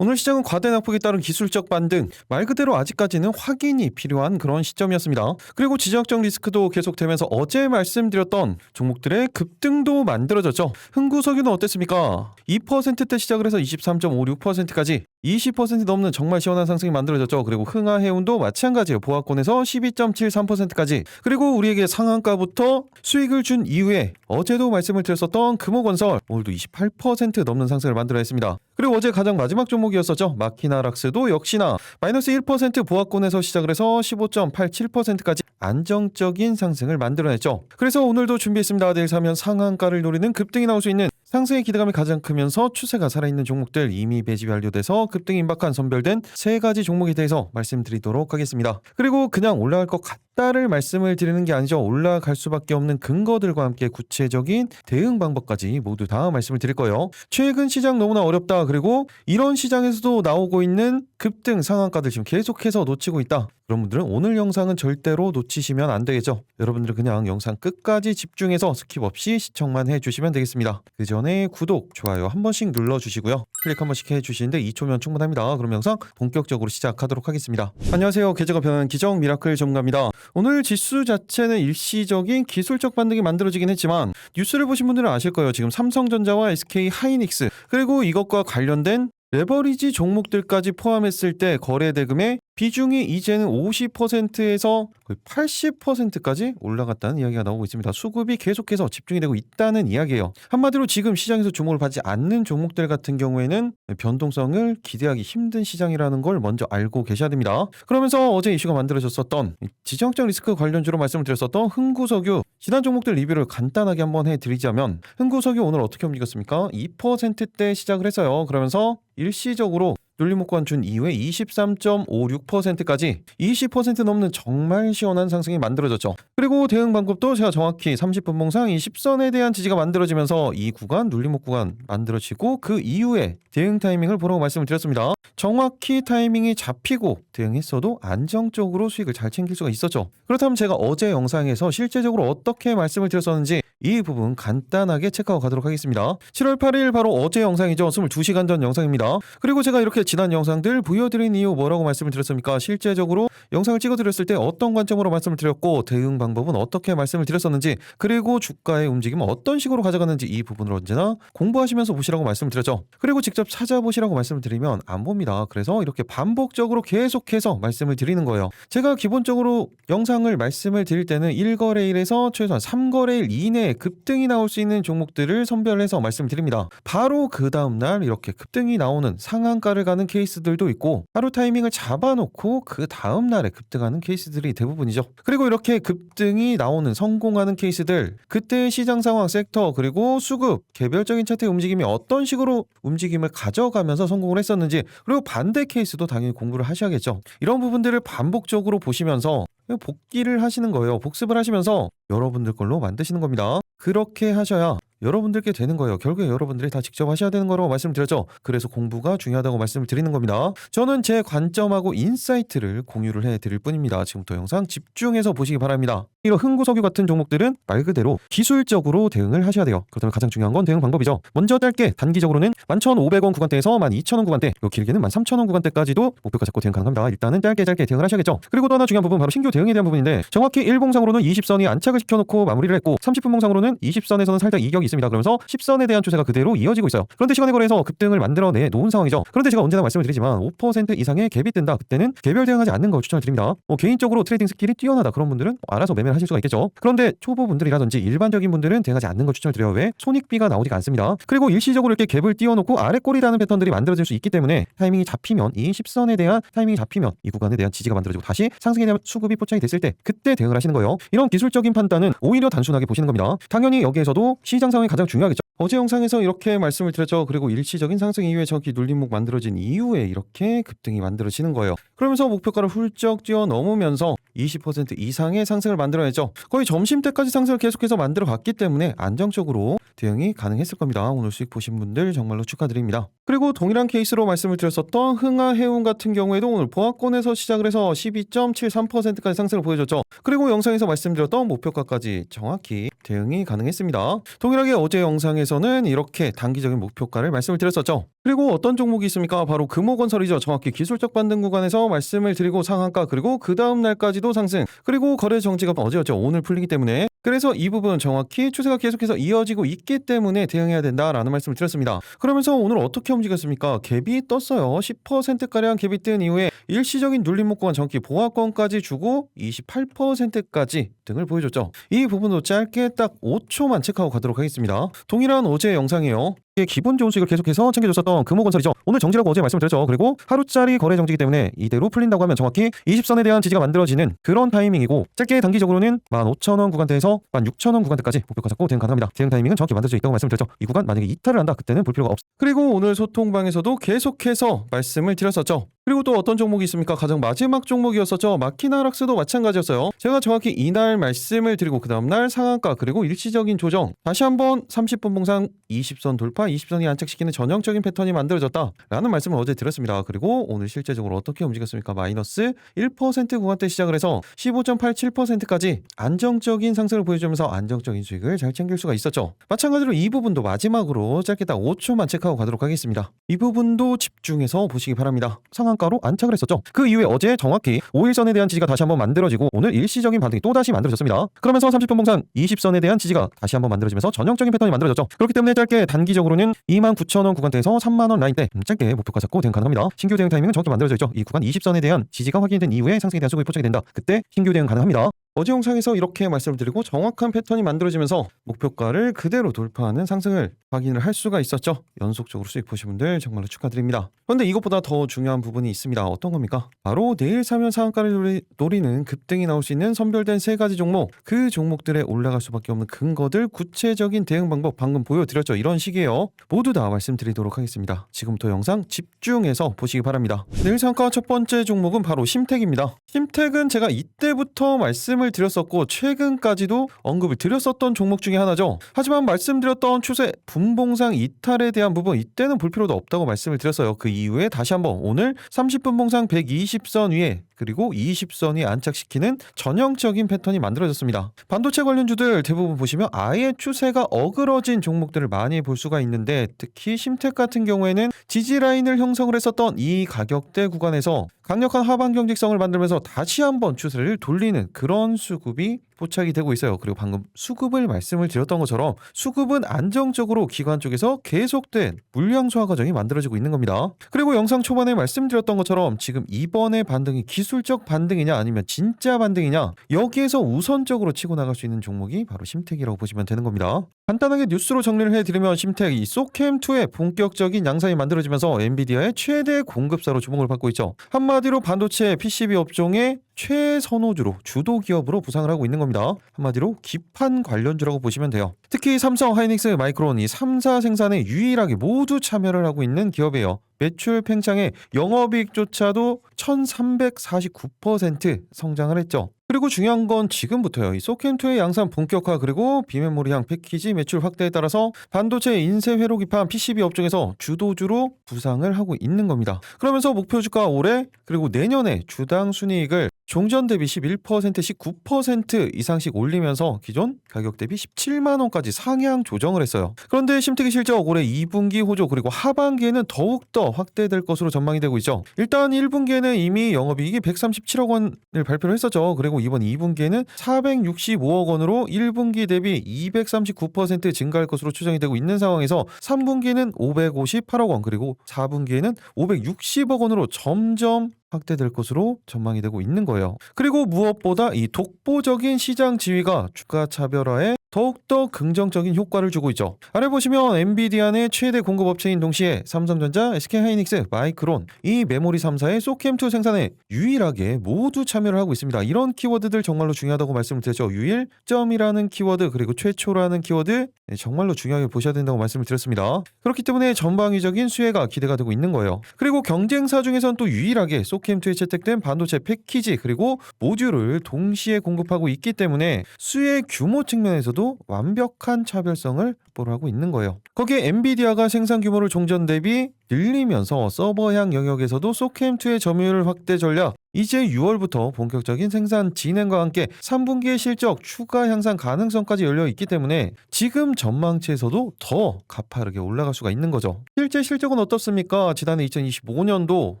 오늘 시장은 과대 낙폭에 따른 기술적 반등, 말 그대로 아직까지는 확인이 필요한 그런 시점이었습니다. 그리고 지정학적 리스크도 계속되면서 어제 말씀드렸던 종목들의 급등도 만들어졌죠. 흥구석유는 어땠습니까? 2%대 시작을 해서 23.56%까지 20% 넘는 정말 시원한 상승이 만들어졌죠. 그리고 흥하해운도 마찬가지예요. 보합권에서 12.73%까지. 그리고 우리에게 상한가부터 수익을 준 이후에 어제도 말씀을 드렸었던 금호건설 오늘도 28% 넘는 상승을 만들어냈습니다. 그리고 어제 가장 마지막 종목이었었죠. 마키나락스도 역시나 마이너스 1% 보합권에서 시작을 해서 15.87%까지 안정적인 상승을 만들어냈죠. 그래서 오늘도 준비했습니다. 내일 사면 상한가를 노리는 급등이 나올 수 있는 상승의 기대감이 가장 크면서 추세가 살아있는 종목들, 이미 배집이 완료돼서 급등이 임박한 선별된 세 가지 종목에 대해서 말씀드리도록 하겠습니다. 그리고 그냥 올라갈 것 같다를 말씀을 드리는 게 아니죠. 올라갈 수밖에 없는 근거들과 함께 구체적인 대응 방법까지 모두 다 말씀을 드릴 거예요. 최근 시장 너무나 어렵다. 그리고 이런 시장에서도 나오고 있는 급등 상한가들 지금 계속해서 놓치고 있다. 그런 분들은 오늘 영상은 절대로 놓치시면 안 되겠죠. 여러분들은 그냥 영상 끝까지 집중해서 스킵 없이 시청만 해주시면 되겠습니다. 그 전에 구독, 좋아요 한 번씩 눌러주시고요. 클릭 한 번씩 해주시는데 2초면 충분합니다. 그럼 영상 본격적으로 시작하도록 하겠습니다. 안녕하세요. 계좌가 변하는 기정 미라클 전문가입니다. 오늘 지수 자체는 일시적인 기술적 반등이 만들어지긴 했지만 뉴스를 보신 분들은 아실 거예요. 지금 삼성전자와 SK 하이닉스 그리고 이것과 관련된 레버리지 종목들까지 포함했을 때 거래 대금의 비중이 이제는 50%에서 거의 80%까지 올라갔다는 이야기가 나오고 있습니다. 수급이 계속해서 집중이 되고 있다는 이야기예요. 한마디로 지금 시장에서 주목을 받지 않는 종목들 같은 경우에는 변동성을 기대하기 힘든 시장이라는 걸 먼저 알고 계셔야 됩니다. 그러면서 어제 이슈가 만들어졌었던 지정학적 리스크 관련주로 말씀을 드렸었던 흥구석유 지난 종목들 리뷰를 간단하게 한번 해드리자면 흥구석유 오늘 어떻게 움직였습니까? 2%대 시작을 했어요. 그러면서 일시적으로 눌림목권 준 이후에 23.56%까지 20% 넘는 정말 시원한 상승이 만들어졌죠. 그리고 대응 방법도 제가 정확히 30분 봉상 이 10선에 대한 지지가 만들어지면서 이 구간 눌림목 구간 만들어지고 그 이후에 대응 타이밍을 보라고 말씀을 드렸습니다. 정확히 타이밍이 잡히고 대응했어도 안정적으로 수익을 잘 챙길 수가 있었죠. 그렇다면 제가 어제 영상에서 실제적으로 어떻게 말씀을 드렸었는지 이 부분 간단하게 체크하고 가도록 하겠습니다. 7월 8일 바로 어제 영상이죠. 22시간 전 영상입니다. 그리고 제가 이렇게 지난 영상들 보여드린 이유 뭐라고 말씀을 드렸습니까? 실제적으로 영상을 찍어드렸을 때 어떤 관점으로 말씀을 드렸고 대응 방법은 어떻게 말씀을 드렸었는지 그리고 주가의 움직임은 어떤 식으로 가져갔는지 이 부분을 언제나 공부하시면서 보시라고 말씀을 드렸죠. 그리고 직접 찾아보시라고 말씀을 드리면 안 봅니다. 그래서 이렇게 반복적으로 계속해서 말씀을 드리는 거예요. 제가 기본적으로 영상을 말씀을 드릴 때는 1거래일에서 최소한 3거래일 이내에 급등이 나올 수 있는 종목들을 선별해서 말씀을 드립니다. 바로 그 다음날 이렇게 급등이 나오는 상한가를 가는 케이스들도 있고 하루 타이밍을 잡아놓고 그 다음날에 급등하는 케이스들이 대부분이죠. 그리고 이렇게 급등이 나오는 성공하는 케이스들 그때의 시장 상황 섹터 그리고 수급 개별적인 차트의 움직임이 어떤 식으로 움직임을 가져가면서 성공을 했었는지 그리고 반대 케이스도 당연히 공부를 하셔야겠죠. 이런 부분들을 반복적으로 보시면서 복기를 하시는 거예요. 복습을 하시면서 여러분들 걸로 만드시는 겁니다. 그렇게 하셔야 여러분들께 되는 거예요. 결국에 여러분들이 다 직접 하셔야 되는 거라고 말씀드렸죠. 그래서 공부가 중요하다고 말씀을 드리는 겁니다. 저는 제 관점하고 인사이트를 공유를 해드릴 뿐입니다. 지금부터 영상 집중해서 보시기 바랍니다. 이런 흥구석유 같은 종목들은 말 그대로 기술적으로 대응을 하셔야 돼요. 그렇다면 가장 중요한 건 대응 방법이죠. 먼저 짧게 단기적으로는 11,500원 구간대에서 12,000원 구간대 그리고 길게는 13,000원 구간대까지도 목표가 잡고 대응 가능합니다. 일단은 짧게 대응을 하셔야겠죠. 그리고 또 하나 중요한 부분 바로 신규 대응에 대한 부분인데 정확히 1봉상으로는 20선이 안착을 시켜놓고 마무리를 했고 30분 봉상으로는 20선에서는 살짝 이격이 있습니다. 그러면서 10선에 대한 추세가 그대로 이어지고 있어요. 그런데 시간의 거래에서 급등을 만들어내 놓은 상황이죠. 그런데 제가 언제나 말씀을 드리지만 5% 이상의 갭이 뜬다. 그때는 개별 대응하지 않는 거 추천을 드립니다. 개인적으로 트레이딩 스킬이 뛰어나다 그런 분들은 알아서 매매를 하실 수가 있겠죠. 그런데 초보분들이라든지 일반적인 분들은 대응하지 않는 걸 추천을 드려요. 왜? 손익비가 나오지가 않습니다. 그리고 일시적으로 이렇게 갭을 띄워놓고 아래 꼬리라는 패턴들이 만들어질 수 있기 때문에 타이밍이 잡히면 이 10선에 대한 타이밍이 잡히면 이 구간에 대한 지지가 만들어지고 다시 상승에 대한 수급이 포착이 됐을 때 그때 대응을 하시는 거예요. 이런 기술적인 판단은 오히려 단순하게 보시는 겁니다. 당연히 여기에서도 시장 상황이 가장 중요하겠죠. 어제 영상에서 이렇게 말씀을 드렸죠. 그리고 일시적인 상승 이후에 저기 눌림목 만들어진 이후에 이렇게 급등이 만들어지는 거예요. 그러면서 목표가를 훌쩍 뛰어넘으면서 20% 이상의 상승을 만들어냈죠. 거의 점심때까지 상승을 계속해서 만들어갔기 때문에 안정적으로 대응이 가능했을 겁니다. 오늘 수익 보신 분들 정말로 축하드립니다. 그리고 동일한 케이스로 말씀을 드렸었던 흥하해운 같은 경우에도 오늘 보합권에서 시작을 해서 12.73%까지 상승을 보여줬죠. 그리고 영상에서 말씀드렸던 목표가까지 정확히 대응이 가능했습니다. 동일하게 어제 영상에서는 이렇게 단기적인 목표가를 말씀을 드렸었죠. 그리고 어떤 종목이 있습니까? 바로 금호건설이죠. 정확히 기술적 반등 구간에서 말씀을 드리고 상한가, 그리고 그 다음 날까지도 상승, 그리고 거래 정지가 어제였죠. 오늘 풀리기 때문에, 그래서 이 부분 정확히 추세가 계속해서 이어지고 있기 때문에 대응해야 된다라는 말씀을 드렸습니다. 그러면서 오늘 어떻게 움직였습니까? 갭이 떴어요. 10%가량 갭이 뜬 이후에 일시적인 눌림목 구간 정확히 보합권까지 주고 28%까지 등을 보여줬죠. 이 부분도 짧게 딱 5초만 체크하고 가도록 하겠습니다. 동일한 어제 영상이에요. 기본 좋은 수익을 계속해서 챙겨줬었던 금호건설이죠. 오늘 정지라고 어제 말씀드렸죠. 그리고 하루짜리 거래 정지이기 때문에 이대로 풀린다고 하면 정확히 20선에 대한 지지가 만들어지는 그런 타이밍이고, 짧게 단기적으로는 15,000원 구간대에서 16,000원 구간대까지 목표가 잡고 대응 가능합니다. 대응 타이밍은 정확히 만들어져 있다고 말씀드렸죠. 이 구간 만약에 이탈을 한다, 그때는 볼 필요가 없어. 그리고 오늘 소통방에서도 계속해서 말씀을 드렸었죠. 그리고 또 어떤 종목이 있습니까? 가장 마지막 종목이었었죠. 마키나락스도 마찬가지였어요. 제가 정확히 이날 말씀을 드리고 그 다음날 상한가, 그리고 일시적인 조정, 다시 한번 30분 봉상 20선 돌파, 20선이 안착시키는 전형적인 패턴이 만들어졌다라는 말씀을 어제 드렸습니다. 그리고 오늘 실제적으로 어떻게 움직였습니까? 마이너스 1% 구간대 시작을 해서 15.87%까지 안정적인 상승을 보여주면서 안정적인 수익을 잘 챙길 수가 있었죠. 마찬가지로 이 부분도 마지막으로 짧게 딱 5초만 체크하고 가도록 하겠습니다. 이 부분도 집중해서 보시기 바랍니다. 상한가로 안착을 했었죠. 그 이후에 어제 정확히 5일선에 대한 지지가 다시 한번 만들어지고 오늘 일시적인 반등이 또다시 만들어졌습니다. 그러면서 30분 봉상 20선에 대한 지지가 다시 한번 만들어지면서 전형적인 패턴이 만들어졌죠. 그렇기 때문에 짧게 단기적으로는 29,000원 구간대에서 30,000원 라인대 짧게 목표가 잡고 대응 가능합니다. 신규 대응 타이밍은 정확히 만들어져 있죠. 이 구간 20선에 대한 지지가 확인된 이후에 상승에 대한 수급이 포착이 된다. 그때 신규 대응 가능합니다. 어제 영상에서 이렇게 말씀을 드리고 정확한 패턴이 만들어지면서 목표가를 그대로 돌파하는 상승을 확인을 할 수가 있었죠. 연속적으로 수익 보신 분들 정말로 축하드립니다. 그런데 이것보다 더 중요한 부분이 있습니다. 어떤 겁니까? 바로 내일 사면 상한가를 노리는 급등이 나올 수 있는 선별된 3가지 종목, 그 종목들에 올라갈 수밖에 없는 근거들, 구체적인 대응 방법 방금 보여드렸죠. 이런 식이에요. 모두 다 말씀드리도록 하겠습니다. 지금부터 영상 집중해서 보시기 바랍니다. 내일 상한가 첫 번째 종목은 바로 심택입니다. 심택은 제가 이때부터 말씀을 드렸었고 최근까지도 언급을 드렸었던 종목 중에 하나죠. 하지만 말씀드렸던 추세 분봉상 이탈에 대한 부분, 이때는 볼 필요도 없다고 말씀을 드렸어요. 그 이후에 다시 한번 오늘 30분 봉상 120선 위에 그리고 20선이 안착시키는 전형적인 패턴이 만들어졌습니다. 반도체 관련주들 대부분 보시면 아예 추세가 어그러진 종목들을 많이 볼 수가 있는데, 특히 심택 같은 경우에는 지지 라인을 형성을 했었던 이 가격대 구간에서 강력한 하방 경직성을 만들면서 다시 한번 추세를 돌리는 그런 수급이 포착이 되고 있어요. 그리고 방금 수급을 말씀을 드렸던 것처럼 수급은 안정적으로 기관 쪽에서 계속된 물량 소화 과정이 만들어지고 있는 겁니다. 그리고 영상 초반에 말씀드렸던 것처럼 지금 이번의 반등이 기술적 반등이냐 아니면 진짜 반등이냐, 여기에서 우선적으로 치고 나갈 수 있는 종목이 바로 심택이라고 보시면 되는 겁니다. 간단하게 뉴스로 정리를 해드리면 심택이 소캠2의 본격적인 양상이 만들어지면서 엔비디아의 최대 공급사로 주목을 받고 있죠. 한마디로 반도체 PCB 업종의 최선호주로, 주도 기업으로 부상을 하고 있는 겁니다. 한마디로 기판 관련주라고 보시면 돼요. 특히 삼성, 하이닉스, 마이크론 이 3사 생산에 유일하게 모두 참여를 하고 있는 기업이에요. 매출 팽창에 영업이익조차도 1349% 성장을 했죠. 그리고 중요한 건 지금부터요. 이 소캠2의 양산 본격화, 그리고 비메모리향 패키지 매출 확대에 따라서 반도체 인쇄 회로 기판 PCB 업종에서 주도주로 부상을 하고 있는 겁니다. 그러면서 목표 주가 올해 그리고 내년에 주당 순이익을 종전 대비 11%씩 9% 이상씩 올리면서 기존 가격 대비 17만 원까지 상향 조정을 했어요. 그런데 심택의 실적 올해 2분기 호조 그리고 하반기에는 더욱더 확대될 것으로 전망이 되고 있죠. 일단 1분기에는 이미 영업이익이 137억 원을 발표를 했었죠. 그리고 이번 2분기에는 465억 원으로 1분기 대비 239% 증가할 것으로 추정이 되고 있는 상황에서 3분기에는 558억 원 그리고 4분기에는 560억 원으로 점점 확대될 것으로 전망이 되고 있는 거예요. 그리고 무엇보다 이 독보적인 시장 지위가 주가 차별화에 더욱더 긍정적인 효과를 주고 있죠. 아래 보시면 엔비디아 내 최대 공급업체인 동시에 삼성전자, SK하이닉스, 마이크론 이 메모리 3사의 소캠2 생산에 유일하게 모두 참여를 하고 있습니다. 이런 키워드들 정말로 중요하다고 말씀을 드렸죠. 유일점이라는 키워드 그리고 최초라는 키워드 정말로 중요하게 보셔야 된다고 말씀을 드렸습니다. 그렇기 때문에 전방위적인 수혜가 기대가 되고 있는 거예요. 그리고 경쟁사 중에서는 또 유일하게 소캠2에 채택된 반도체 패키지 그리고 모듈을 동시에 공급하고 있기 때문에 수혜 규모 측면에서도 완벽한 차별성을 확보를 하고 있는 거예요. 거기에 엔비디아가 생산 규모를 종전 대비 늘리면서 서버향 영역에서도 소캠2의 점유율 확대 전략, 이제 6월부터 본격적인 생산 진행과 함께 3분기의 실적 추가 향상 가능성까지 열려 있기 때문에 지금 전망치에서도 더 가파르게 올라갈 수가 있는 거죠. 실제 실적은 어떻습니까? 지난해 2025년도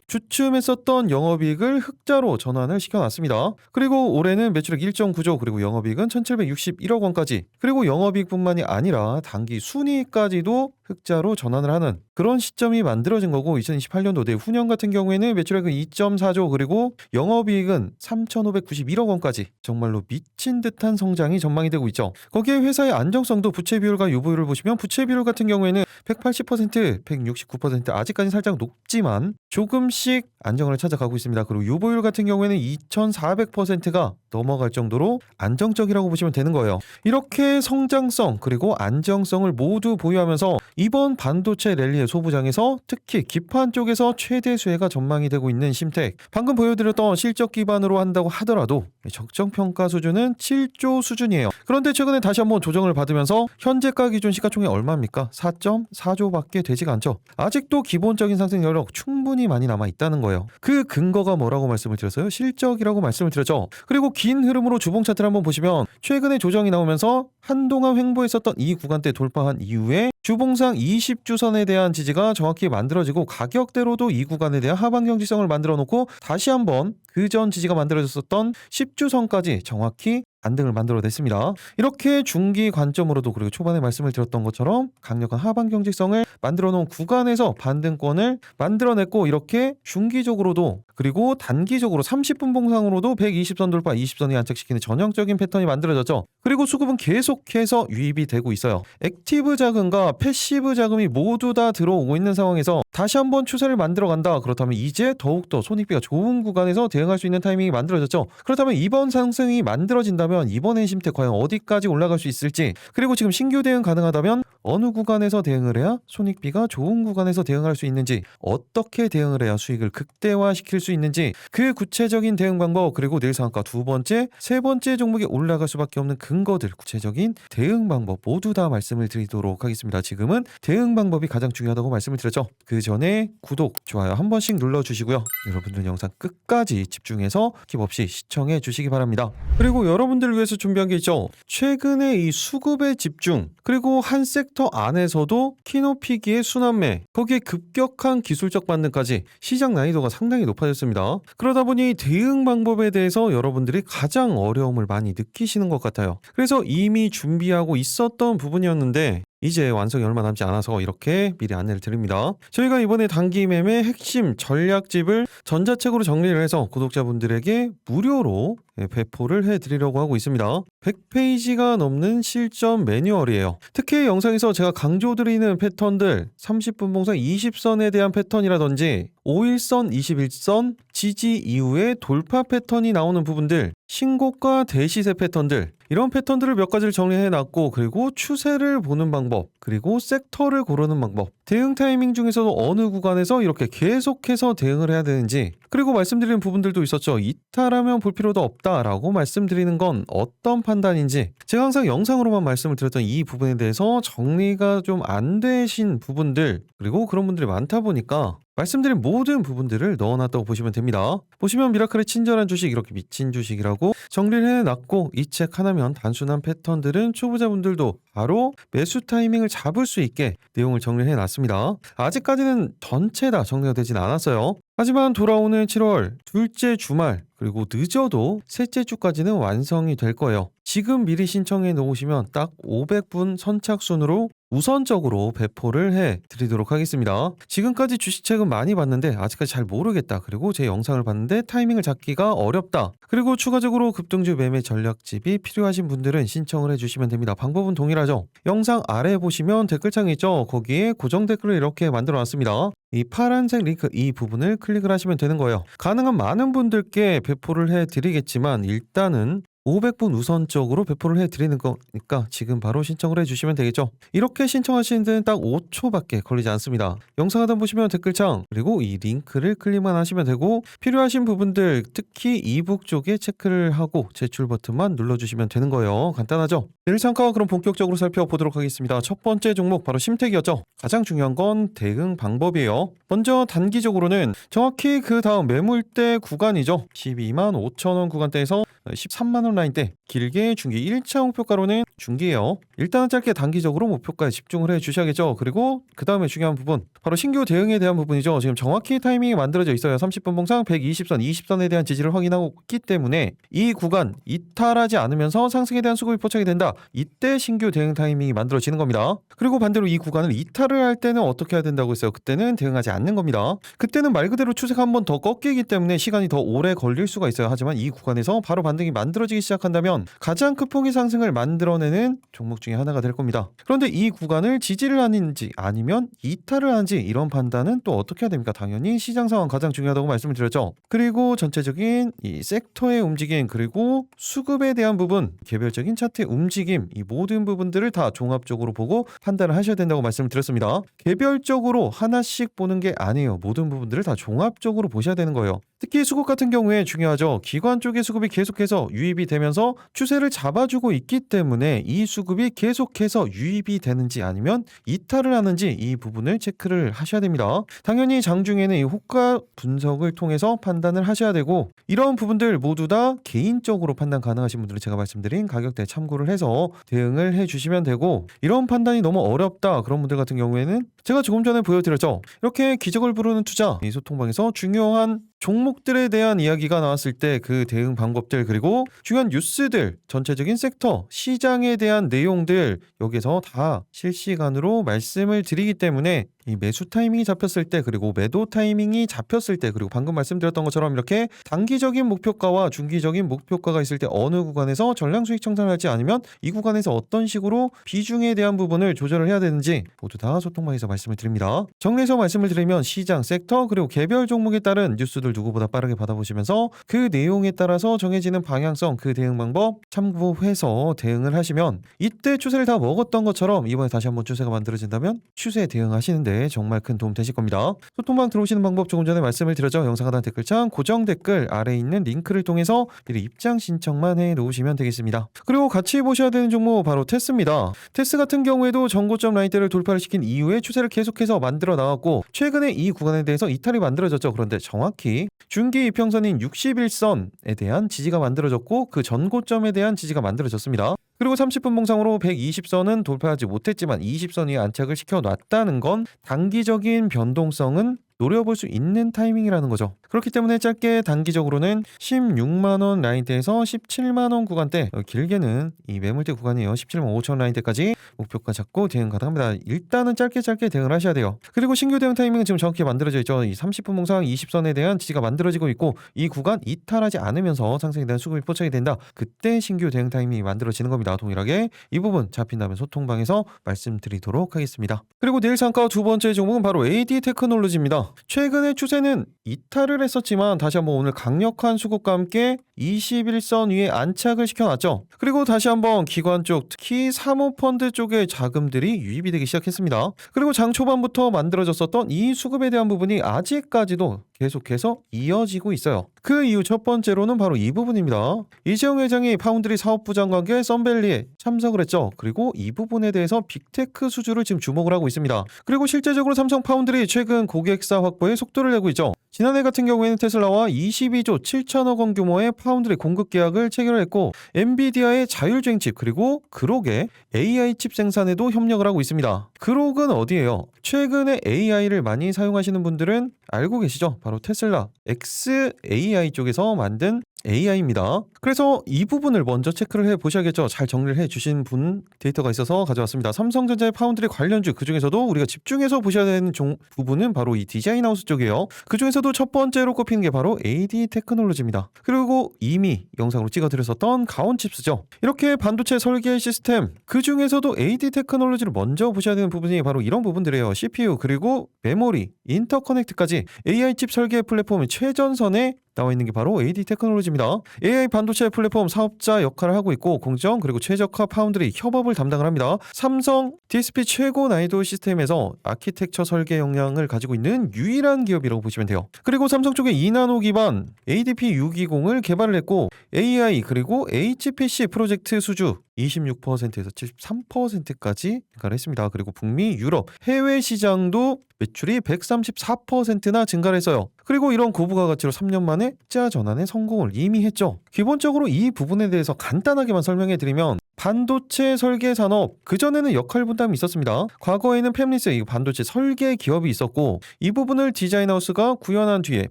주춤했었던 영업이익을 흑자로 전환을 시켜놨습니다. 그리고 올해는 매출액 1.9조, 그리고 영업이익은 1761억 원까지, 그리고 영업이익뿐만이 아니라 단기 순이익까지도 흑자로 전환을 하는 그런 시점이 만들어진 거고, 2028년도 내후년 같은 경우에는 매출액은 2.4조, 그리고 영업이익은 3,591억 원까지 정말로 미친 듯한 성장이 전망이 되고 있죠. 거기에 회사의 안정성도 부채 비율과 유보율을 보시면 부채 비율 같은 경우에는 180%, 169% 아직까지 살짝 높지만 조금씩 안정을 찾아가고 있습니다. 그리고 유보율 같은 경우에는 2,400%가 넘어갈 정도로 안정적이라고 보시면 되는 거예요. 이렇게 성장성 그리고 안정성을 모두 보유하면서 이번 반도체 랠리의 소부장에서 특히 기판 쪽에서 최대 수혜가 전망이 되고 있는 심텍, 방금 보여드렸던 실적 기반으로 한다고 하더라도 적정평가 수준은 7조 수준이에요. 그런데 최근에 다시 한번 조정을 받으면서 현재가 기준 시가총액 얼마입니까? 4.4조밖에 되지가 않죠. 아직도 기본적인 상승 여력 충분히 많이 남아 있다는 거예요. 그 근거가 뭐라고 말씀을 드렸어요? 실적이라고 말씀을 드렸죠. 그리고 긴 흐름으로 주봉 차트를 한번 보시면 최근에 조정이 나오면서 한동안 횡보했었던 이 구간대 돌파한 이후에 주봉상 20주선에 대한 지지가 정확히 만들어지고 가격대로도 이 구간에 대한 하방 경직성을 만들어 놓고 다시 한번 그 전 지지가 만들어졌었던 10주선까지 정확히 반등을 만들어냈습니다. 이렇게 중기 관점으로도, 그리고 초반에 말씀을 드렸던 것처럼 강력한 하방 경직성을 만들어 놓은 구간에서 반등권을 만들어냈고, 이렇게 중기적으로도 그리고 단기적으로 30분 봉상으로도 120선 돌파, 20선이 안착시키는 전형적인 패턴이 만들어졌죠. 그리고 수급은 계속해서 유입이 되고 있어요. 액티브 자금과 패시브 자금이 모두 다 들어오고 있는 상황에서 다시 한번 추세를 만들어간다. 그렇다면 이제 더욱더 손익비가 좋은 구간에서 대응할 수 있는 타이밍이 만들어졌죠. 그렇다면 이번 상승이 만들어진다면 이번엔 심텍 과연 어디까지 올라갈 수 있을지, 그리고 지금 신규 대응 가능하다면 어느 구간에서 대응을 해야 손익비가 좋은 구간에서 대응할 수 있는지, 어떻게 대응을 해야 수익을 극대화시킬 수 있는지, 그 구체적인 대응 방법, 그리고 내일 상한가 두 번째, 세 번째 종목에 올라갈 수밖에 없는 근거들, 구체적인 대응 방법 모두 다 말씀을 드리도록 하겠습니다. 지금은 대응 방법이 가장 중요하다고 말씀을 드렸죠. 그 전에 구독, 좋아요 한 번씩 눌러주시고요. 여러분들 영상 끝까지 집중해서 킵 없이 시청해 주시기 바랍니다. 그리고 여러분들을 위해서 준비한 게 있죠. 최근에 이 수급의 집중, 그리고 한 섹터 안에서도 키노피기의 순환매, 거기에 급격한 기술적 반등까지 시장 난이도가 상당히 높아졌습니다. 그러다 보니 대응 방법에 대해서 여러분들이 가장 어려움을 많이 느끼시는 것 같아요. 그래서 이미 준비하고 있었던 부분이었는데 이제 완성이 얼마 남지 않아서 이렇게 미리 안내를 드립니다. 저희가 이번에 단기 매매 핵심 전략집을 전자책으로 정리를 해서 구독자분들에게 무료로 배포를 해드리려고 하고 있습니다. 100페이지가 넘는 실전 매뉴얼이에요. 특히 영상에서 제가 강조드리는 패턴들, 30분 봉상 20선에 대한 패턴이라든지 5일선, 21선, 지지 이후에 돌파 패턴이 나오는 부분들, 신고가 대시세 패턴들, 이런 패턴들을 몇 가지를 정리해놨고, 그리고 추세를 보는 방법, 그리고 섹터를 고르는 방법, 대응 타이밍 중에서도 어느 구간에서 이렇게 계속해서 대응을 해야 되는지, 그리고 말씀드리는 부분들도 있었죠. 이탈하면 볼 필요도 없다라고 말씀드리는 건 어떤 판단인지, 제가 항상 영상으로만 말씀을 드렸던 이 부분에 대해서 정리가 좀 안 되신 부분들, 그리고 그런 분들이 많다 보니까 말씀드린 모든 부분들을 넣어놨다고 보시면 됩니다. 보시면 미라클의 친절한 주식, 이렇게 미친 주식이라고 정리를 해놨고, 이 책 하나면 단순한 패턴들은 초보자분들도 바로 매수 타이밍을 잡을 수 있게 내용을 정리를 해놨습니다. 아직까지는 전체 다 정리가 되진 않았어요. 하지만 돌아오는 7월 둘째 주말, 그리고 늦어도 셋째 주까지는 완성이 될 거예요. 지금 미리 신청해 놓으시면 딱 500분 선착순으로 우선적으로 배포를 해 드리도록 하겠습니다. 지금까지 주식책은 많이 봤는데 아직까지 잘 모르겠다, 그리고 제 영상을 봤는데 타이밍을 잡기가 어렵다, 그리고 추가적으로 급등주 매매 전략집이 필요하신 분들은 신청을 해주시면 됩니다. 방법은 동일하죠. 영상 아래 보시면 댓글창이 있죠. 거기에 고정 댓글을 이렇게 만들어 놨습니다. 이 파란색 링크, 이 부분을 클릭을 하시면 되는 거예요. 가능한 많은 분들께 배포를 해드리겠지만 일단은 500분 우선적으로 배포를 해드리는 거니까 지금 바로 신청을 해주시면 되겠죠. 이렇게 신청하시는 데는 딱 5초밖에 걸리지 않습니다. 영상 하단 보시면 댓글창 그리고 이 링크를 클릭만 하시면 되고 필요하신 부분들 특히 이북 쪽에 체크를 하고 제출 버튼만 눌러주시면 되는 거예요. 간단하죠? 내일 참가 그럼 본격적으로 살펴보도록 하겠습니다. 첫 번째 종목 바로 심택이었죠. 가장 중요한 건 대응 방법이에요. 먼저 단기적으로는 정확히 그 다음 매물대 구간이죠. 12만 5천원 구간대에서 13만원 라인대 길게 중기 1차 목표가로는 중기예요. 일단은 짧게 단기적으로 목표가에 집중을 해 주셔야겠죠. 그리고 그 다음에 중요한 부분 바로 신규 대응에 대한 부분이죠. 지금 정확히 타이밍이 만들어져 있어요. 30분 봉상 120선 20선에 대한 지지를 확인하고 있기 때문에 이 구간 이탈하지 않으면서 상승에 대한 수급이 포착이 된다. 이때 신규 대응 타이밍이 만들어지는 겁니다. 그리고 반대로 이 구간을 이탈을 할 때는 어떻게 해야 된다고 했어요? 그때는 대응하지 않는 겁니다. 그때는 말 그대로 추세가 한 번 더 꺾이기 때문에 시간이 더 오래 걸릴 수가 있어요. 하지만 이 구간에서 바로 반등이 만들어지기 시작한다면 가장 큰 폭의 상승을 만들어내는 종목 중에 하나가 될 겁니다. 그런데 이 구간을 지지를 하는지 아니면 이탈을 하는지 이런 판단은 또 어떻게 해야 됩니까? 당연히 시장 상황 가장 중요하다고 말씀을 드렸죠. 그리고 전체적인 이 섹터의 움직임 그리고 수급에 대한 부분 개별적인 차트의 움직임 이 모든 부분들을 다 종합적으로 보고 판단을 하셔야 된다고 말씀을 드렸습니다. 개별적으로 하나씩 보는 게 아니에요. 모든 부분들을 다 종합적으로 보셔야 되는 거예요. 특히 수급 같은 경우에 중요하죠. 기관 쪽의 수급이 계속해서 유입이 되면서 추세를 잡아주고 있기 때문에 이 수급이 계속해서 유입이 되는지 아니면 이탈을 하는지 이 부분을 체크를 하셔야 됩니다. 당연히 장중에는 이 호가 분석을 통해서 판단을 하셔야 되고 이런 부분들 모두 다 개인적으로 판단 가능하신 분들은 제가 말씀드린 가격대에 참고를 해서 대응을 해주시면 되고 이런 판단이 너무 어렵다 그런 분들 같은 경우에는 제가 조금 전에 보여드렸죠. 이렇게 기적을 부르는 투자 이 소통방에서 중요한 종목들에 대한 이야기가 나왔을 때 그 대응 방법들 그리고 중요한 뉴스들 전체적인 섹터 시장에 대한 내용들 여기서 다 실시간으로 말씀을 드리기 때문에 이 매수 타이밍이 잡혔을 때 그리고 매도 타이밍이 잡혔을 때 그리고 방금 말씀드렸던 것처럼 이렇게 단기적인 목표가와 중기적인 목표가가 있을 때 어느 구간에서 전량 수익 청산할지 아니면 이 구간에서 어떤 식으로 비중에 대한 부분을 조절을 해야 되는지 모두 다 소통방에서 말씀을 드립니다. 정리해서 말씀을 드리면 시장 섹터 그리고 개별 종목에 따른 뉴스들 누구보다 빠르게 받아보시면서 그 내용에 따라서 정해지는 방향성 그 대응 방법 참고해서 대응을 하시면 이때 추세를 다 먹었던 것처럼 이번에 다시 한번 추세가 만들어진다면 추세에 대응하시는데 정말 큰 도움 되실 겁니다. 소통방 들어오시는 방법 조금 전에 말씀을 드렸죠. 영상 하단 댓글창 고정 댓글 아래에 있는 링크를 통해서 미리 입장 신청만 해 놓으시면 되겠습니다. 그리고 같이 보셔야 되는 종목 바로 테스입니다. 테스 같은 경우에도 전고점 라인대를 돌파를 시킨 이후에 추세를 계속해서 만들어 나왔고 최근에 이 구간에 대해서 이탈이 만들어졌죠. 그런데 정확히 중기 이평선인 61선에 대한 지지가 만들어졌고 그 전고점에 대한 지지가 만들어졌습니다. 그리고 30분 봉상으로 120선은 돌파하지 못했지만 20선 위에 안착을 시켜놨다는 건 단기적인 변동성은 노려볼 수 있는 타이밍이라는 거죠. 그렇기 때문에 짧게 단기적으로는 16만원 라인대에서 17만원 구간대 길게는 이 매물대 구간이에요. 17만 5천 라인대까지 목표가 잡고 대응 가능합니다. 일단은 짧게 대응을 하셔야 돼요. 그리고 신규 대응 타이밍은 지금 정확히 만들어져 있죠. 이 30분 봉상 20선에 대한 지지가 만들어지고 있고 이 구간 이탈하지 않으면서 상승에 대한 수급이 포착이 된다. 그때 신규 대응 타이밍이 만들어지는 겁니다. 동일하게 이 부분 잡힌다면 소통방에서 말씀드리도록 하겠습니다. 그리고 내일 상가 두 번째 종목은 바로 AD 테크놀로지입니다. 최근의 추세는 이탈을 했었지만 다시 한번 오늘 강력한 수급과 함께 21선 위에 안착을 시켜놨죠. 그리고 다시 한번 기관 쪽 특히 사모펀드 쪽의 자금들이 유입이 되기 시작했습니다. 그리고 장 초반부터 만들어졌었던 이 수급에 대한 부분이 아직까지도 계속해서 이어지고 있어요. 그 이유 첫 번째로는 바로 이 부분입니다. 이재용 회장이 파운드리 사업부장과 함께 썬밸리에 참석을 했죠. 그리고 이 부분에 대해서 빅테크 수주를 지금 주목을 하고 있습니다. 그리고 실제적으로 삼성 파운드리 최근 고객사 확보에 속도를 내고 있죠. 지난해 같은 경우에는 테슬라와 22조 7천억 원 규모의 파운드리 공급 계약을 체결했고 엔비디아의 자율주행 칩 그리고 그록의 AI 칩 생산에도 협력을 하고 있습니다. 그록은 어디예요? 최근에 AI를 많이 사용하시는 분들은 알고 계시죠? 바로 테슬라 XAI 쪽에서 만든 AI입니다. 그래서 이 부분을 먼저 체크를 해보셔야겠죠. 잘 정리를 해주신 분 데이터가 있어서 가져왔습니다. 삼성전자의 파운드리 관련주 그중에서도 우리가 집중해서 보셔야 되는 부분은 바로 이 디자인하우스 쪽이에요. 그중에서도 첫 번째로 꼽히는 게 바로 AD 테크놀로지입니다. 그리고 이미 영상으로 찍어드렸었던 가온칩스죠. 이렇게 반도체 설계 시스템 그중에서도 AD 테크놀로지를 먼저 보셔야 되는 부분이 바로 이런 부분들이에요. CPU 그리고 메모리, 인터커넥트까지 AI 칩 설계 플랫폼의 최전선에 나와 있는 게 바로 AD 테크놀로지입니다. AI 반도체 플랫폼 사업자 역할을 하고 있고 공정 그리고 최적화 파운드리 협업을 담당을 합니다. 삼성 DSP 최고 난이도 시스템에서 아키텍처 설계 역량을 가지고 있는 유일한 기업이라고 보시면 돼요. 그리고 삼성 쪽에 2나노 기반 ADP620을 개발을 했고 AI 그리고 HPC 프로젝트 수주 26%에서 73%까지 증가를 했습니다. 그리고 북미, 유럽, 해외 시장도 매출이 134%나 증가를 했어요. 그리고 이런 고부가 가치로 3년 만에 흑자 전환에 성공을 이미 했죠. 기본적으로 이 부분에 대해서 간단하게만 설명해 드리면 반도체 설계 산업, 그전에는 역할 분담이 있었습니다. 과거에는 팹리스, 이 반도체 설계 기업이 있었고 이 부분을 디자인하우스가 구현한 뒤에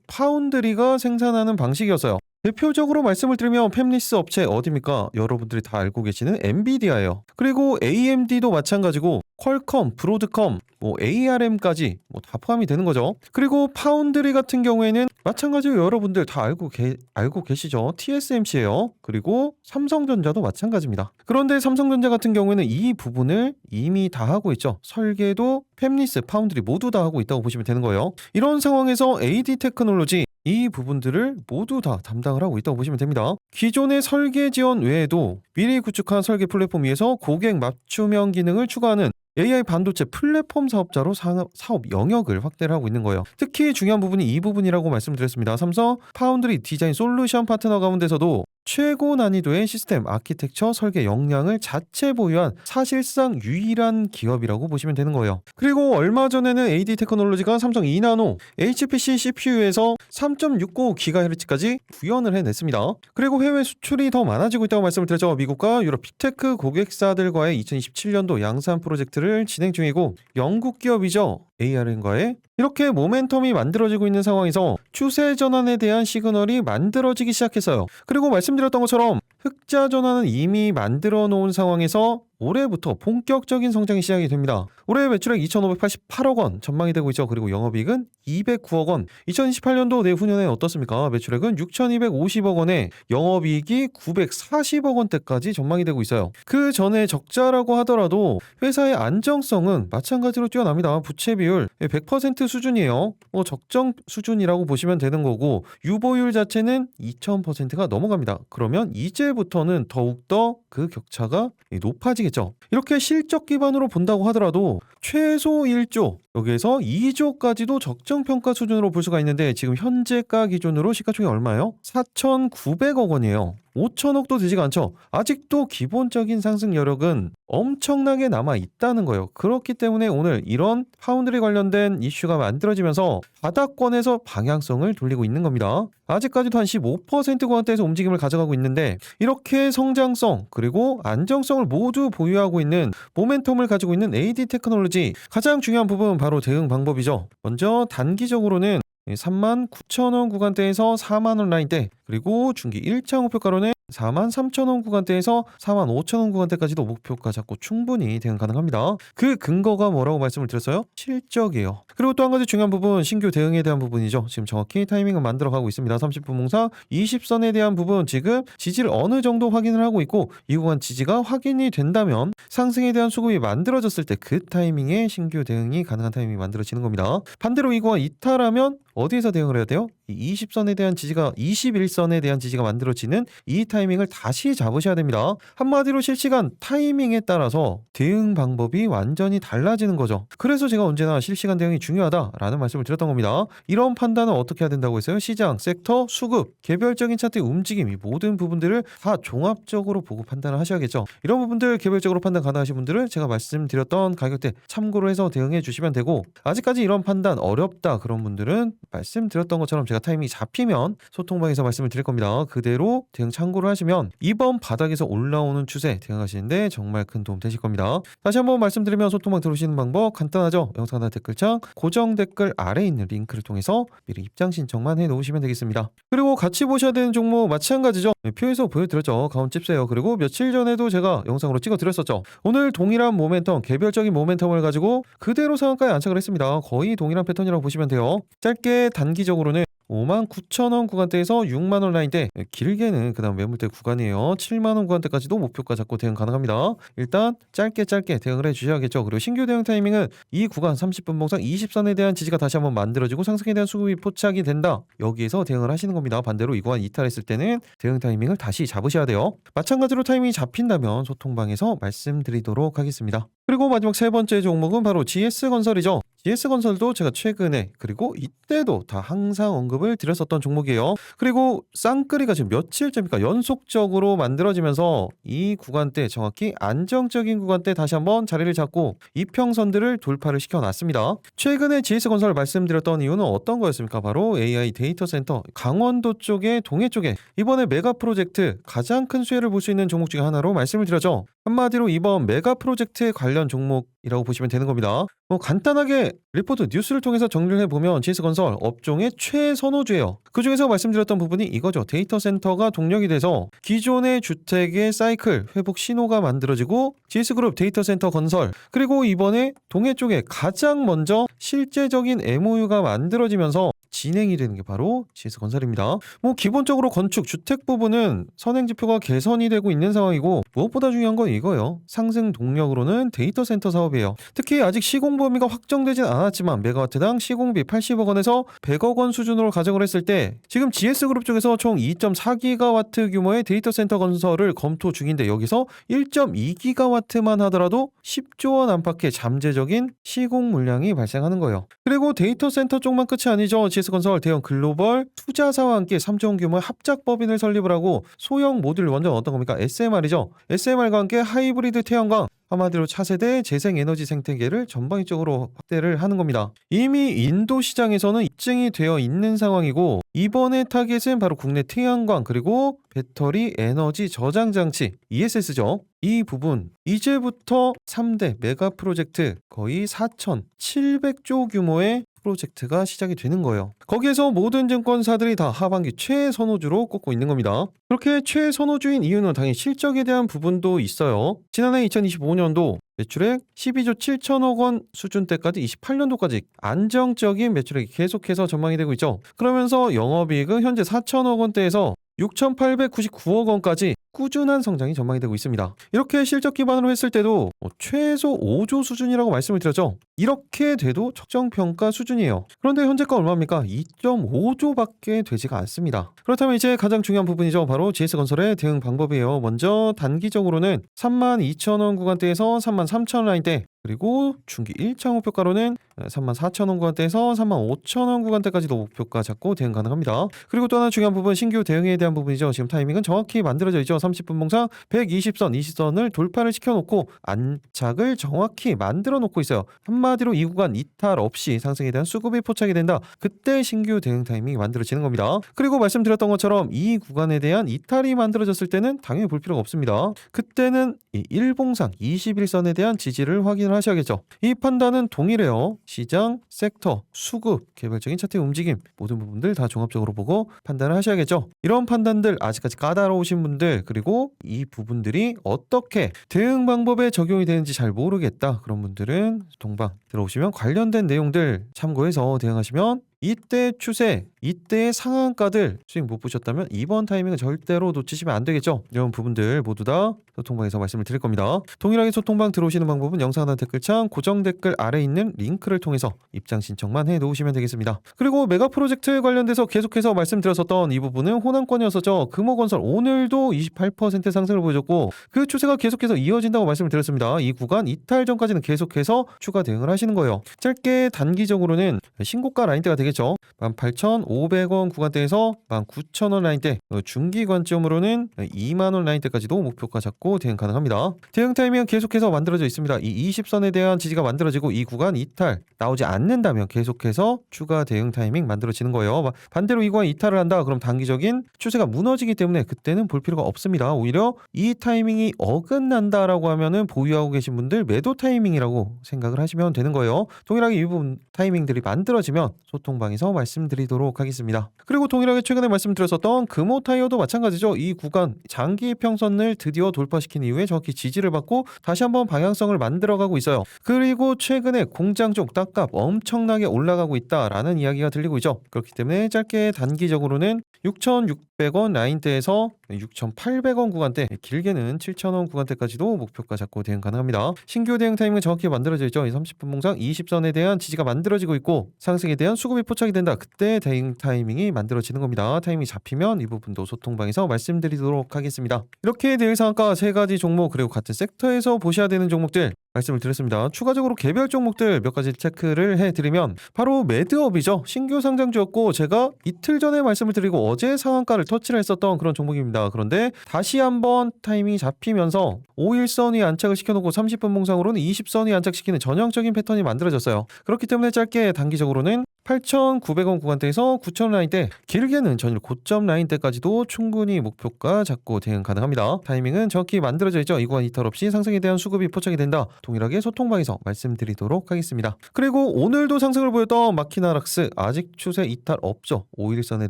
파운드리가 생산하는 방식이었어요. 대표적으로 말씀을 드리면 팹리스 업체 어디입니까? 여러분들이 다 알고 계시는 엔비디아예요. 그리고 AMD도 마찬가지고 퀄컴, 브로드컴, ARM까지 다 포함이 되는 거죠. 그리고 파운드리 같은 경우에는 마찬가지로 여러분들 다 알고 계시죠. TSMC예요. 그리고 삼성전자도 마찬가지입니다. 그런데 삼성전자 같은 경우에는 이 부분을 이미 다 하고 있죠. 설계도 팹리스, 파운드리 모두 다 하고 있다고 보시면 되는 거예요. 이런 상황에서 AD 테크놀로지 이 부분들을 모두 다 담당을 하고 있다고 보시면 됩니다. 기존의 설계 지원 외에도 미리 구축한 설계 플랫폼 위에서 고객 맞춤형 기능을 추가하는 AI 반도체 플랫폼 사업자로 사업 영역을 확대를 하고 있는 거예요. 특히 중요한 부분이 이 부분이라고 말씀드렸습니다. 삼성 파운드리 디자인 솔루션 파트너 가운데서도 최고 난이도의 시스템 아키텍처 설계 역량을 자체 보유한 사실상 유일한 기업이라고 보시면 되는 거예요. 그리고 얼마 전에는 AD 테크놀로지가 삼성 2나노 HPC CPU에서 3.69GHz까지 구현을 해냈습니다. 그리고 해외 수출이 더 많아지고 있다고 말씀을 드렸죠. 미국과 유럽 빅테크 고객사들과의 2027년도 양산 프로젝트를 진행 중이고 영국 기업이죠. ARM과의 이렇게 모멘텀이 만들어지고 있는 상황에서 추세 전환에 대한 시그널이 만들어지기 시작했어요. 그리고 말씀드렸던 것처럼 흑자 전환은 이미 만들어 놓은 상황에서 올해부터 본격적인 성장이 시작이 됩니다. 올해 매출액 2,588억 원 전망이 되고 있죠. 그리고 영업이익은 209억 원. 2028년도 내후년에 어떻습니까? 매출액은 6,250억 원에 영업이익이 940억 원대까지 전망이 되고 있어요. 그 전에 적자라고 하더라도 회사의 안정성은 마찬가지로 뛰어납니다. 부채 비율 100% 수준이에요. 적정 수준이라고 보시면 되는 거고 유보율 자체는 2000%가 넘어갑니다. 그러면 이제부터는 더욱더 그 격차가 높아지겠죠. 이렇게 실적 기반으로 본다고 하더라도 최소 1조, 여기에서 2조까지도 적정평가 수준으로 볼 수가 있는데 지금 현재가 기준으로 시가총액 얼마예요? 4,900억 원이에요. 5천억도 되지가 않죠. 아직도 기본적인 상승 여력은 엄청나게 남아 있다는 거예요. 그렇기 때문에 오늘 이런 파운드리 관련된 이슈가 만들어지면서 바닥권에서 방향성을 돌리고 있는 겁니다. 아직까지도 한 15% 구간대에서 움직임을 가져가고 있는데 이렇게 성장성 그리고 안정성을 모두 보유하고 있는 모멘텀을 가지고 있는 AD 테크놀로지 가장 중요한 부분 바로 대응 방법이죠. 먼저 단기적으로는 39,000원 구간대에서 4만원 라인대 그리고 중기 1차 목표가로는 43,000원 구간대에서 45,000원 구간대까지도 목표가 잡고 충분히 대응 가능합니다. 그 근거가 뭐라고 말씀을 드렸어요? 실적이에요. 그리고 또 한 가지 중요한 부분 신규 대응에 대한 부분이죠. 지금 정확히 타이밍을 만들어가고 있습니다. 30분 봉상 20선에 대한 부분 지금 지지를 어느 정도 확인을 하고 있고 이 구간 지지가 확인이 된다면 상승에 대한 수급이 만들어졌을 때 그 타이밍에 신규 대응이 가능한 타이밍이 만들어지는 겁니다. 반대로 이 구간 이탈하면 어디에서 대응을 해야 돼요? 20선에 대한 지지가 21선에 대한 지지가 만들어지는 이 타이밍을 다시 잡으셔야 됩니다. 한마디로 실시간 타이밍에 따라서 대응 방법이 완전히 달라지는 거죠. 그래서 제가 언제나 실시간 대응이 중요하다라는 말씀을 드렸던 겁니다. 이런 판단은 어떻게 해야 된다고 했어요? 시장, 섹터, 수급, 개별적인 차트의 움직임 이 모든 부분들을 다 종합적으로 보고 판단을 하셔야겠죠. 이런 부분들 개별적으로 판단 가능하신 분들은 제가 말씀드렸던 가격대 참고로 해서 대응해 주시면 되고 아직까지 이런 판단 어렵다 그런 분들은 말씀드렸던 것처럼 제가 타이밍이 잡히면 소통방에서 말씀을 드릴 겁니다. 그대로 대응 참고를 하시면 이번 바닥에서 올라오는 추세 대응하시는데 정말 큰 도움 되실 겁니다. 다시 한번 말씀드리면 소통방 들어오시는 방법 간단하죠. 영상 하나 댓글창 고정 댓글 아래에 있는 링크를 통해서 미리 입장 신청만 해 놓으시면 되겠습니다. 그리고 같이 보셔야 되는 종목 마찬가지죠. 표에서 보여드렸죠. 가운 찝세요. 그리고 며칠 전에도 제가 영상으로 찍어드렸었죠. 오늘 동일한 모멘텀 개별적인 모멘텀을 가지고 그대로 상한가에 안착을 했습니다. 거의 동일한 패턴이라고 보시면 돼요. 짧게 단기적으로는 59,000원 구간대에서 6만원 라인대, 길게는 그 다음 매물대 구간이에요. 7만원 구간대까지도 목표가 잡고 대응 가능합니다. 일단 짧게 대응을 해주셔야겠죠. 그리고 신규 대응 타이밍은 이 구간 30분 봉상 20선에 대한 지지가 다시 한번 만들어지고 상승에 대한 수급이 포착이 된다. 여기에서 대응을 하시는 겁니다. 반대로 이 구간 이탈했을 때는 대응 타이밍을 다시 잡으셔야 돼요. 마찬가지로 타이밍이 잡힌다면 소통방에서 말씀드리도록 하겠습니다. 그리고 마지막 세 번째 종목은 바로 GS건설이죠. GS건설도 제가 최근에 그리고 이때도 다 항상 언급을 드렸었던 종목이에요. 그리고 쌍끌이가 지금 며칠째입니까? 연속적으로 만들어지면서 이 구간대, 정확히 안정적인 구간대 다시 한번 자리를 잡고 이평선들을 돌파를 시켜놨습니다. 최근에 GS건설 말씀드렸던 이유는 어떤 거였습니까? 바로 AI 데이터 센터 강원도 쪽에, 동해 쪽에 이번에 메가 프로젝트 가장 큰 수혜를 볼 수 있는 종목 중에 하나로 말씀을 드렸죠. 한마디로 이번 메가 프로젝트에 관련 종목이라고 보시면 되는 겁니다. 간단하게 리포트 뉴스를 통해서 정리를 해보면 GS건설 업종의 최선호주예요. 그중에서 말씀드렸던 부분이 이거죠. 데이터 센터가 동력이 돼서 기존의 주택의 사이클 회복 신호가 만들어지고 GS그룹 데이터 센터 건설, 그리고 이번에 동해 쪽에 가장 먼저 실제적인 MOU가 만들어지면서 진행이 되는 게 바로 GS건설입니다. 기본적으로 건축, 주택 부분은 선행지표가 개선이 되고 있는 상황이고 무엇보다 중요한 건 이거예요. 상승 동력으로는 데이터 센터 사업이에요. 특히 아직 시공 범위가 확정되진 않았지만 메가와트당 시공비 80억 원에서 100억 원 수준으로 가정을 했을 때 지금 GS그룹 쪽에서 총 2.4기가와트 규모의 데이터 센터 건설을 검토 중인데 여기서 1.2기가와트만 하더라도 10조 원 안팎의 잠재적인 시공 물량이 발생하는 거예요. 그리고 데이터 센터 쪽만 끝이 아니죠. GS건설 대형 글로벌 투자사와 함께 3조 원 규모의 합작법인을 설립을 하고 소형 모듈 원전 어떤 겁니까? SMR이죠. SMR과 함께 하이브리드 태양광, 한마디로 차세대 재생에너지 생태계를 전방위적으로 확대를 하는 겁니다. 이미 인도 시장에서는 입증이 되어 있는 상황이고 이번의 타겟은 바로 국내 태양광 그리고 배터리 에너지 저장 장치 ESS죠. 이 부분 이제부터 3대 메가 프로젝트 거의 4,700조 규모의 프로젝트가 시작이 되는 거예요. 거기에서 모든 증권사들이 다 하반기 최선호주로 꼽고 있는 겁니다. 그렇게 최선호주인 이유는 당연히 실적에 대한 부분도 있어요. 지난해 2025년도 매출액 12조 7천억 원 수준대까지 28년도까지 안정적인 매출액이 계속해서 전망이 되고 있죠. 그러면서 영업이익은 현재 4천억 원대에서 6,899억 원까지 꾸준한 성장이 전망이 되고 있습니다. 이렇게 실적 기반으로 했을 때도 최소 5조 수준이라고 말씀을 드렸죠. 이렇게 돼도 적정평가 수준이에요. 그런데 현재가 얼마입니까? 2.5조밖에 되지가 않습니다. 그렇다면 이제 가장 중요한 부분이죠. 바로 GS건설의 대응 방법이에요. 먼저 단기적으로는 32,000원 구간대에서 33,000원 라인대, 그리고 중기 1차 목표가로는 34,000원 구간대에서 35,000원 구간대까지도 목표가 잡고 대응 가능합니다. 그리고 또 하나 중요한 부분, 신규 대응에 대한 부분이죠. 지금 타이밍은 정확히 만들어져 있죠. 30분 봉상 120선, 20선을 돌파를 시켜놓고 안착을 정확히 만들어 놓고 있어요. 한마디로 이 구간 이탈 없이 상승에 대한 수급이 포착이 된다. 그때 신규 대응 타이밍이 만들어지는 겁니다. 그리고 말씀드렸던 것처럼 이 구간에 대한 이탈이 만들어졌을 때는 당연히 볼 필요가 없습니다. 그때는 이 1봉상 21선에 대한 지지를 확인을 하셔야겠죠. 이 판단은 동일해요. 시장, 섹터, 수급, 개별적인 차트의 움직임 모든 부분들 다 종합적으로 보고 판단을 하셔야겠죠. 이런 판단들 아직까지 까다로우신 분들, 그리고 이 부분들이 어떻게 대응 방법에 적용이 되는지 잘 모르겠다 그런 분들은 동방 들어오시면 관련된 내용들 참고해서 대응하시면 이때 추세, 이때의 상한가들 수익 못 보셨다면 이번 타이밍은 절대로 놓치시면 안 되겠죠. 이런 부분들 모두 다 소통방에서 말씀을 드릴 겁니다. 동일하게 소통방 들어오시는 방법은 영상 하나 댓글창 고정 댓글 아래 있는 링크를 통해서 입장 신청만 해 놓으시면 되겠습니다. 그리고 메가 프로젝트에 관련돼서 계속해서 말씀드렸었던 이 부분은 호남권이었었죠. 금호건설 오늘도 28% 상승을 보여줬고 그 추세가 계속해서 이어진다고 말씀을 드렸습니다. 이 구간 이탈 전까지는 계속해서 추가 대응을 하시는 거예요. 짧게 단기적으로는 신고가 라인대가 되겠죠. 18,500원 구간대에서 19,000원 라인대, 중기 관점으로는 2만원 라인대까지도 목표가 잡고 대응 가능합니다. 대응 타이밍은 계속해서 만들어져 있습니다. 이 20선에 대한 지지가 만들어지고 이 구간 이탈 나오지 않는다면 계속해서 추가 대응 타이밍 만들어지는 거예요. 반대로 이 구간 이탈을 한다 그럼 단기적인 추세가 무너지기 때문에 그때는 볼 필요가 없습니다. 오히려 이 타이밍이 어긋난다라고 하면은 보유하고 계신 분들 매도 타이밍이라고 생각을 하시면 되는 거예요. 동일하게 이 부분 타이밍들이 만들어지면 소통 소통방에서 말씀드리도록 하겠습니다. 그리고 동일하게 최근에 말씀드렸었던 금호타이어도 마찬가지죠. 이 구간 장기 평선을 드디어 돌파시킨 이후에 정확히 지지를 받고 다시 한번 방향성을 만들어가고 있어요. 그리고 최근에 공장 쪽 땅값 엄청나게 올라가고 있다라는 이야기가 들리고 있죠. 그렇기 때문에 짧게 단기적으로는 6,600원 라인대에서 6,800원 구간대, 길게는 7,000원 구간대까지도 목표가 잡고 대응 가능합니다. 신규 대응 타이밍은 정확히 만들어져 있죠. 30분 봉상 20선에 대한 지지가 만들어지고 있고 상승에 대한 수급이 포착이 된다. 그때 대응 타이밍이 만들어지는 겁니다. 타이밍이 잡히면 이 부분도 소통방에서 말씀드리도록 하겠습니다. 이렇게 대응 상한가 3가지 종목 그리고 같은 섹터에서 보셔야 되는 종목들 말씀을 드렸습니다. 추가적으로 개별 종목들 몇 가지 체크를 해드리면 바로 매드업이죠. 신규 상장주였고 제가 이틀 전에 말씀을 드리고 어제 상한가를 터치를 했었던 그런 종목입니다. 그런데 다시 한번 타이밍이 잡히면서 5일선 위 안착을 시켜놓고 30분 봉상으로는 20선 위 안착시키는 전형적인 패턴이 만들어졌어요. 그렇기 때문에 짧게 단기적으로는 8,900원 구간대에서 9,000원 라인대, 길게는 전일 고점 라인대까지도 충분히 목표가 잡고 대응 가능합니다. 타이밍은 정확히 만들어져 있죠. 이 구간 이탈 없이 상승에 대한 수급이 포착이 된다. 동일하게 소통방에서 말씀드리도록 하겠습니다. 그리고 오늘도 상승을 보였던 마키나락스 아직 추세 이탈 없죠. 5일선에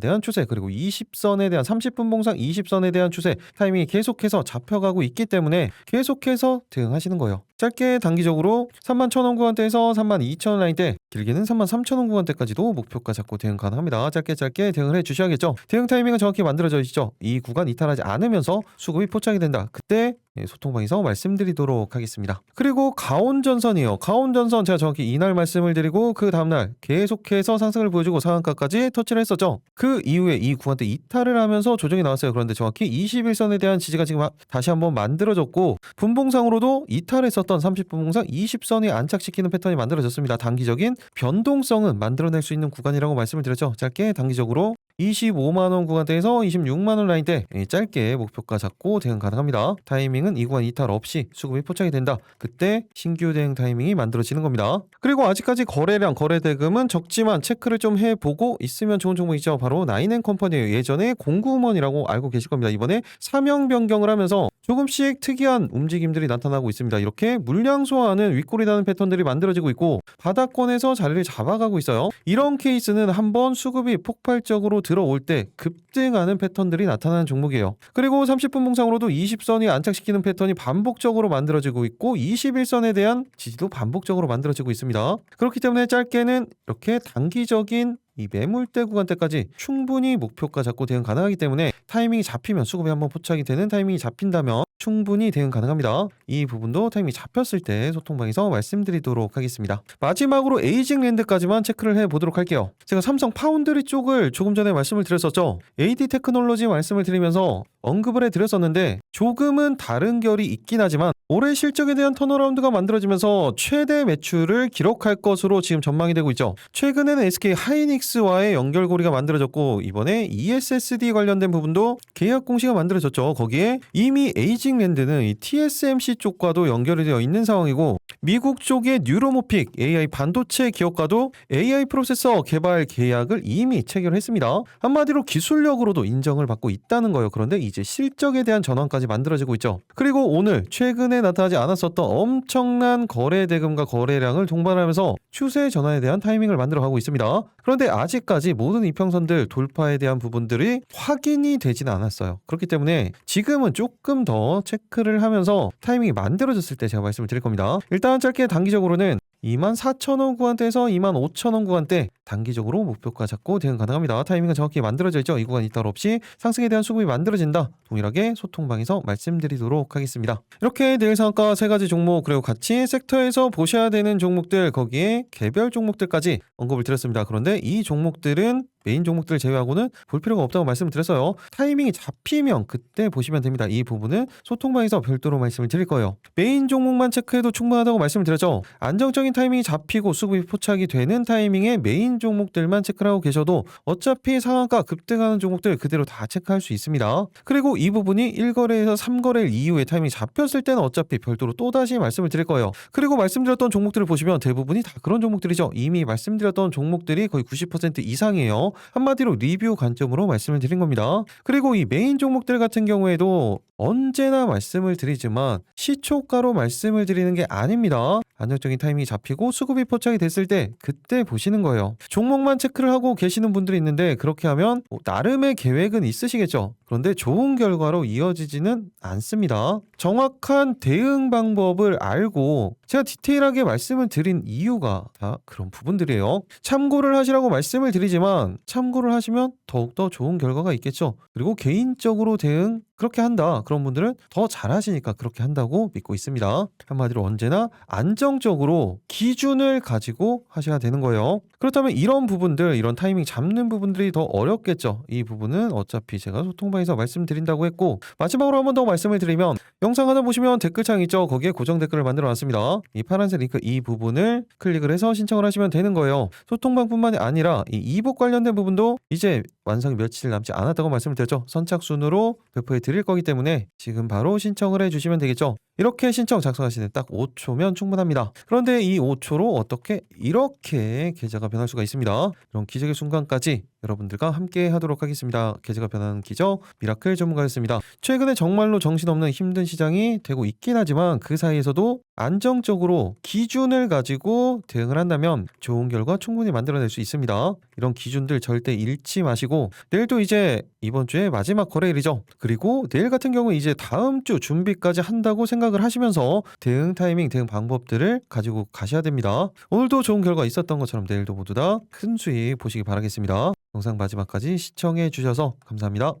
대한 추세 그리고 20선에 대한 30분 봉상 20선에 대한 추세 타이밍이 계속해서 잡혀가고 있기 때문에 계속해서 대응하시는 거예요. 짧게 단기적으로 31,000원 구간대에서 32,000원 라인대, 길게는 33,000원 구간대까지도 목표가 잡고 대응 가능합니다. 짧게 대응을 해주셔야겠죠. 대응 타이밍은 정확히 만들어져 있죠. 이 구간 이탈하지 않으면서 수급이 포착이 된다. 그때 소통방에서 말씀드리도록 하겠습니다. 그리고 가온전선이요. 가온전선 제가 정확히 이날 말씀을 드리고 그 다음날 계속해서 상승을 보여주고 상한가까지 터치를 했었죠. 그 이후에 이 구간대 이탈을 하면서 조정이 나왔어요. 그런데 정확히 21선에 대한 지지가 지금 다시 한번 만들어졌고 분봉상으로도 이탈했었던 30분 봉상 20선이 안착시키는 패턴이 만들어졌습니다. 단기적인 변동성은 만들어낼 수 있는 구간이라고 말씀을 드렸죠. 짧게 단기적으로 25만원 구간대에서 26만원 라인대 짧게 목표가 잡고 대응 가능합니다. 타이밍은 이 구간 이탈 없이 수급이 포착이 된다. 그때 신규 대응 타이밍이 만들어지는 겁니다. 그리고 아직까지 거래량, 거래대금은 적지만 체크를 좀 해보고 있으면 좋은 종목이죠. 바로 나인앤컴퍼니예요. 예전에 공구먼이라고 알고 계실 겁니다. 이번에 사명 변경을 하면서 조금씩 특이한 움직임들이 나타나고 있습니다. 이렇게 물량 소화하는 윗골이라는 패턴들이 만들어지고 있고 바닥권에서 자리를 잡아가고 있어요. 이런 케이스는 한번 수급이 폭발적으로 들어올 때 급등하는 패턴들이 나타나는 종목이에요. 그리고 30분 봉상으로도 20선이 안착시키는 패턴이 반복적으로 만들어지고 있고 21선에 대한 지지도 반복적으로 만들어지고 있습니다. 그렇기 때문에 짧게는 이렇게 단기적인 이 매물대 구간대까지 충분히 목표가 잡고 대응 가능하기 때문에 타이밍이 잡히면 수급이 한번 포착이 되는 타이밍이 잡힌다면 충분히 대응 가능합니다. 이 부분도 타이밍이 잡혔을 때 소통방에서 말씀드리도록 하겠습니다. 마지막으로 에이징랜드까지만 체크를 해보도록 할게요. 제가 삼성 파운드리 쪽을 조금 전에 말씀을 드렸었죠. AD 테크놀로지 말씀을 드리면서 언급을 해드렸었는데 조금은 다른 결이 있긴 하지만 올해 실적에 대한 턴어라운드가 만들어지면서 최대 매출을 기록할 것으로 지금 전망이 되고 있죠. 최근에는 SK 하이닉스와의 연결고리가 만들어졌고 이번에 ESSD 관련된 부분도 계약 공시가 만들어졌죠. 거기에 이미 에이징랜드는 이 TSMC 쪽과도 연결이 되어 있는 상황이고 미국 쪽의 뉴로모픽 AI 반도체 기업과도 AI 프로세서 개발 계약을 이미 체결했습니다. 한마디로 기술력으로도 인정을 받고 있다는 거예요. 그런데 이제 실적에 대한 전환까지 만들어지고 있죠. 그리고 오늘 최근에 나타나지 않았었던 엄청난 거래 대금과 거래량을 동반하면서 추세 전환에 대한 타이밍을 만들어 가고 있습니다. 그런데 아직까지 모든 이평선들 돌파에 대한 부분들이 확인이 되지는 않았어요. 그렇기 때문에 지금은 조금 더 체크를 하면서 타이밍이 만들어졌을 때 제가 말씀을 드릴 겁니다. 일단 짧게 단기적으로는 24,000원 구간대에서 25,000원 구간대 단기적으로 목표가 잡고 대응 가능합니다. 타이밍은 정확히 만들어져 있죠. 이 구간 이탈 없이 상승에 대한 수급이 만들어진다. 동일하게 소통방에서 말씀드리도록 하겠습니다. 이렇게 내일 상한가 3가지 종목 그리고 같이 섹터에서 보셔야 되는 종목들 거기에 개별 종목들까지 언급을 드렸습니다. 그런데 이 종목들은 메인 종목들을 제외하고는 볼 필요가 없다고 말씀드렸어요. 타이밍이 잡히면 그때 보시면 됩니다. 이 부분은 소통방에서 별도로 말씀을 드릴 거예요. 메인 종목만 체크해도 충분하다고 말씀을 드렸죠. 안정적인 타이밍이 잡히고 수급이 포착이 되는 타이밍에 메인 종목들만 체크를 하고 계셔도 어차피 상한가 급등하는 종목들 그대로 다 체크할 수 있습니다. 그리고 이 부분이 1거래에서 3거래일 이후에 타이밍이 잡혔을 때는 어차피 별도로 또다시 말씀을 드릴 거예요. 그리고 말씀드렸던 종목들을 보시면 대부분이 다 그런 종목들이죠. 이미 말씀드렸던 종목들이 거의 90% 이상이에요. 한마디로 리뷰 관점으로 말씀을 드린 겁니다. 그리고 이 메인 종목들 같은 경우에도 언제나 말씀을 드리지만 시초가로 말씀을 드리는 게 아닙니다. 안정적인 타이밍이 잡히고 수급이 포착이 됐을 때 그때 보시는 거예요. 종목만 체크를 하고 계시는 분들이 있는데 그렇게 하면 나름의 계획은 있으시겠죠. 그런데 좋은 결과로 이어지지는 않습니다. 정확한 대응 방법을 알고 제가 디테일하게 말씀을 드린 이유가 다 그런 부분들이에요. 참고를 하시라고 말씀을 드리지만 참고를 하시면 더욱더 좋은 결과가 있겠죠. 그리고 개인적으로 대응 그렇게 한다. 그런 분들은 더 잘하시니까 그렇게 한다고 믿고 있습니다. 한마디로 언제나 안정적으로 기준을 가지고 하셔야 되는 거예요. 그렇다면 이런 부분들, 이런 타이밍 잡는 부분들이 더 어렵겠죠. 이 부분은 어차피 제가 소통방에서 말씀드린다고 했고, 마지막으로 한 번 더 말씀을 드리면 영상 하나 보시면 댓글창 있죠. 거기에 고정 댓글을 만들어 놨습니다. 이 파란색 링크 이 부분을 클릭을 해서 신청을 하시면 되는 거예요. 소통방뿐만이 아니라 이 이북 관련된 부분도 이제 완성이 며칠 남지 않았다고 말씀을 드렸죠. 선착순으로 배포해 드릴 거기 때문에 지금 바로 신청을 해주시면 되겠죠. 이렇게 신청 작성하시는 딱 5초면 충분합니다. 그런데 이 5초로 어떻게 이렇게 계좌가 변할 수가 있습니다. 이런 기적의 순간까지 여러분들과 함께 하도록 하겠습니다. 계좌가 변하는 기적 미라클 전문가였습니다. 최근에 정말로 정신없는 힘든 시장이 되고 있긴 하지만 그 사이에서도 안정적으로 기준을 가지고 대응을 한다면 좋은 결과 충분히 만들어낼 수 있습니다. 이런 기준들 절대 잃지 마시고 내일도 이제 이번 주에 마지막 거래일이죠. 그리고 내일 같은 경우 이제 다음 주 준비까지 한다고 생각을 하시면서 대응 타이밍, 대응 방법들을 가지고 가셔야 됩니다. 오늘도 좋은 결과 있었던 것처럼 내일도 모두 다 큰 수익 보시기 바라겠습니다. 영상 마지막까지 시청해 주셔서 감사합니다.